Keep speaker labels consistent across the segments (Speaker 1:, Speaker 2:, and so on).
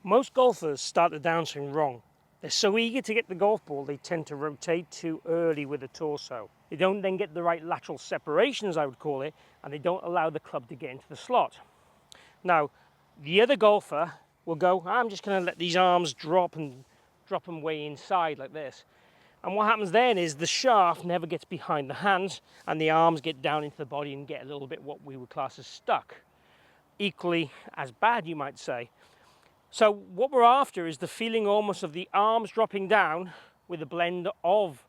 Speaker 1: Most golfers start the downswing wrong. They're so eager to get the golf ball, they tend to rotate too early with the torso. They don't then get the right lateral separation, as I would call it, and they don't allow the club to get into the slot. Now, the other golfer will go, I'm just going to let these arms drop them way inside like this. And what happens then is the shaft never gets behind the hands and the arms get down into the body and get a little bit what we would class as stuck. Equally as bad, you might say. So what we're after is the feeling almost of the arms dropping down with a blend of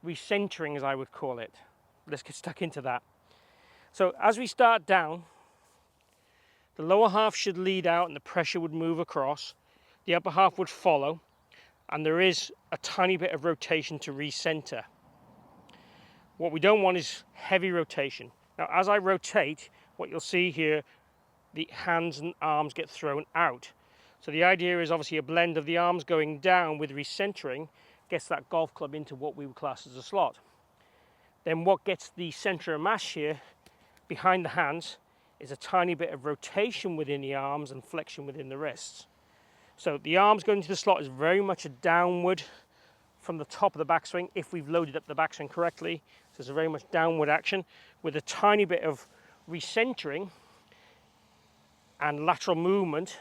Speaker 1: recentering, as I would call it. Let's get stuck into that. So as we start down, the lower half should lead out and the pressure would move across. The upper half would follow, and there is a tiny bit of rotation to recenter. What we don't want is heavy rotation. Now as I rotate, what you'll see here, the hands and arms get thrown out. So the idea is obviously a blend of the arms going down with recentering gets that golf club into what we would class as a slot. Then what gets the center of mass here behind the hands is a tiny bit of rotation within the arms and flexion within the wrists. So the arms going into the slot is very much a downward from the top of the backswing if we've loaded up the backswing correctly. So it's a very much downward action with a tiny bit of recentering and lateral movement.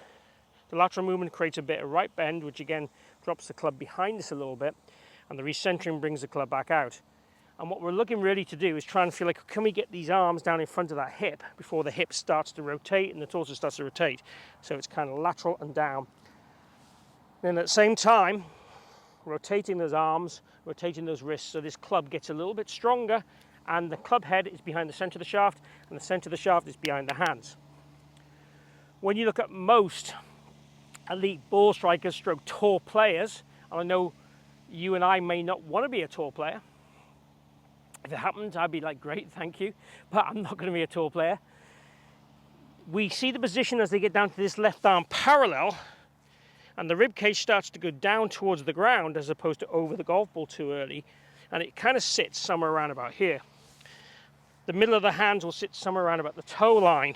Speaker 1: The lateral movement creates a bit of right bend, which again drops the club behind us a little bit, and the recentering brings the club back out. And what we're looking really to do is try and feel like, can we get these arms down in front of that hip before the hip starts to rotate and the torso starts to rotate. So it's kind of lateral and down. Then at the same time, rotating those arms, rotating those wrists, so this club gets a little bit stronger, and the club head is behind the center of the shaft, and the center of the shaft is behind the hands. When you look at most elite ball strikers stroke tall players, and I know you and I may not want to be a tall player. If it happens, I'd be like, great, thank you, but I'm not going to be a tall player. We see the position as they get down to this left arm parallel, and the rib cage starts to go down towards the ground as opposed to over the golf ball too early, and it kind of sits somewhere around about here. The middle of the hands will sit somewhere around about the toe line,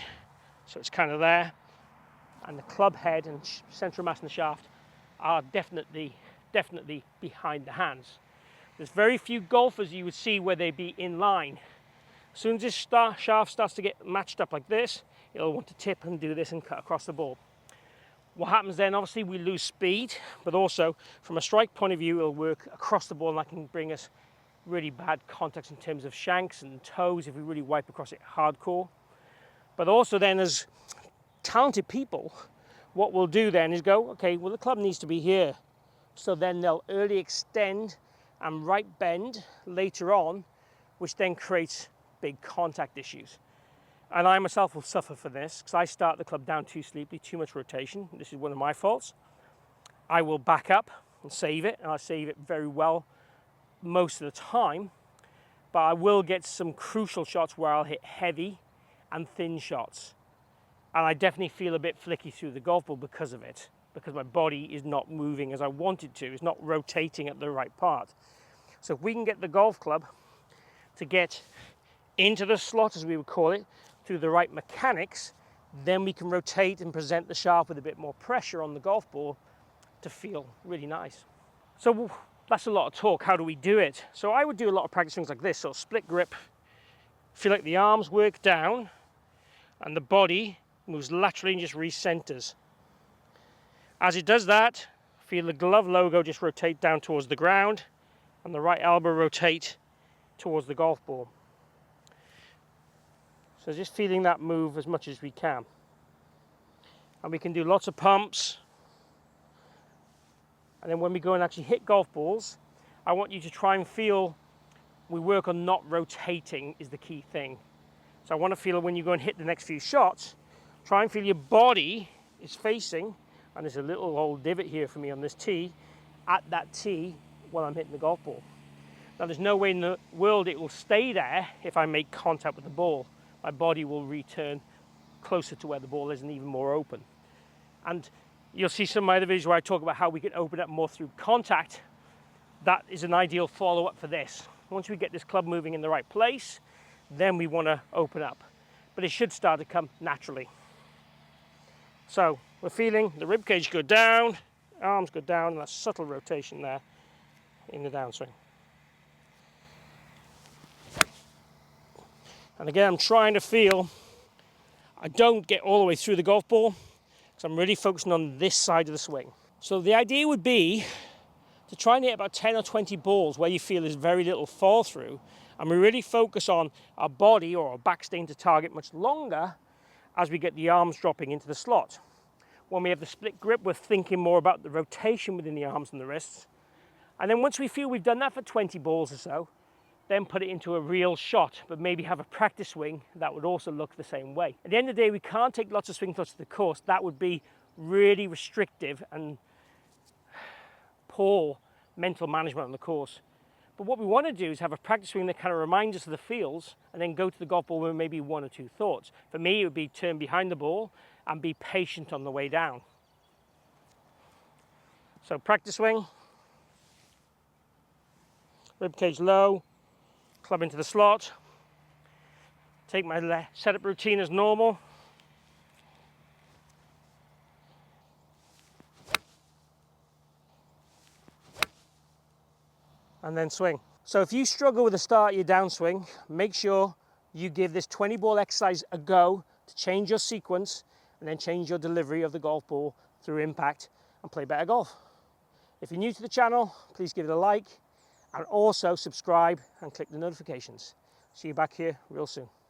Speaker 1: so it's kind of there. And the club head and center of mass in the shaft are definitely behind the hands. There's very few golfers you would see where they'd be in line. As soon as this shaft starts to get matched up like this, it'll want to tip and do this and cut across the ball. What happens then, obviously we lose speed, but also from a strike point of view, it'll work across the ball, and that can bring us really bad contacts in terms of shanks and toes if we really wipe across it hardcore. But also then, as talented people, what we'll do then is go, okay, well the club needs to be here. So then they'll early extend and right bend later on, which then creates big contact issues. And I myself will suffer for this because I start the club down too sleepily, too much rotation. This is one of my faults. I will back up and save it, and I save it very well most of the time, but I will get some crucial shots where I'll hit heavy and thin shots. And I definitely feel a bit flicky through the golf ball because of it, because my body is not moving as I want it to. It's not rotating at the right part. So if we can get the golf club to get into the slot, as we would call it, through the right mechanics, then we can rotate and present the shaft with a bit more pressure on the golf ball to feel really nice. So that's a lot of talk. How do we do it? So I would do a lot of practice things like this. So split grip, feel like the arms work down and the body moves laterally and just recenters. As it does that, feel the glove logo just rotate down towards the ground and the right elbow rotate towards the golf ball. So just feeling that move as much as we can. And we can do lots of pumps. And then when we go and actually hit golf balls, I want you to try and feel we work on not rotating is the key thing. So I want to feel when you go and hit the next few shots, try and feel your body is facing, and there's a little old divot here for me on this tee, at that tee while I'm hitting the golf ball. Now there's no way in the world it will stay there if I make contact with the ball. My body will return closer to where the ball is and even more open. And you'll see some of my other videos where I talk about how we can open up more through contact. That is an ideal follow-up for this. Once we get this club moving in the right place, then we want to open up. But it should start to come naturally. So We're feeling the rib cage go down, arms go down, and a subtle rotation there in the downswing. And again, I'm trying to feel I don't get all the way through the golf ball because I'm really focusing on this side of the swing. So the idea would be to try and hit about 10 or 20 balls where you feel there's very little fall through, and we really focus on our body or our back staying to target much longer as we get the arms dropping into the slot. When we have the split grip, we're thinking more about the rotation within the arms and the wrists. And then once we feel we've done that for 20 balls or so, then put it into a real shot, but maybe have a practice swing that would also look the same way. At the end of the day, we can't take lots of swing thoughts to the course. That would be really restrictive and poor mental management on the course. But what we want to do is have a practice swing that kind of reminds us of the feels, and then go to the golf ball with maybe one or two thoughts. For me, it would be turn behind the ball and be patient on the way down. So practice swing, rib cage low, club into the slot, take my setup routine as normal, and then swing. So if you struggle with the start of your downswing, make sure you give this 20 ball exercise a go to change your sequence and then change your delivery of the golf ball through impact and play better golf. If you're new to the channel, please give it a like and also subscribe and click the notifications. See you back here real soon.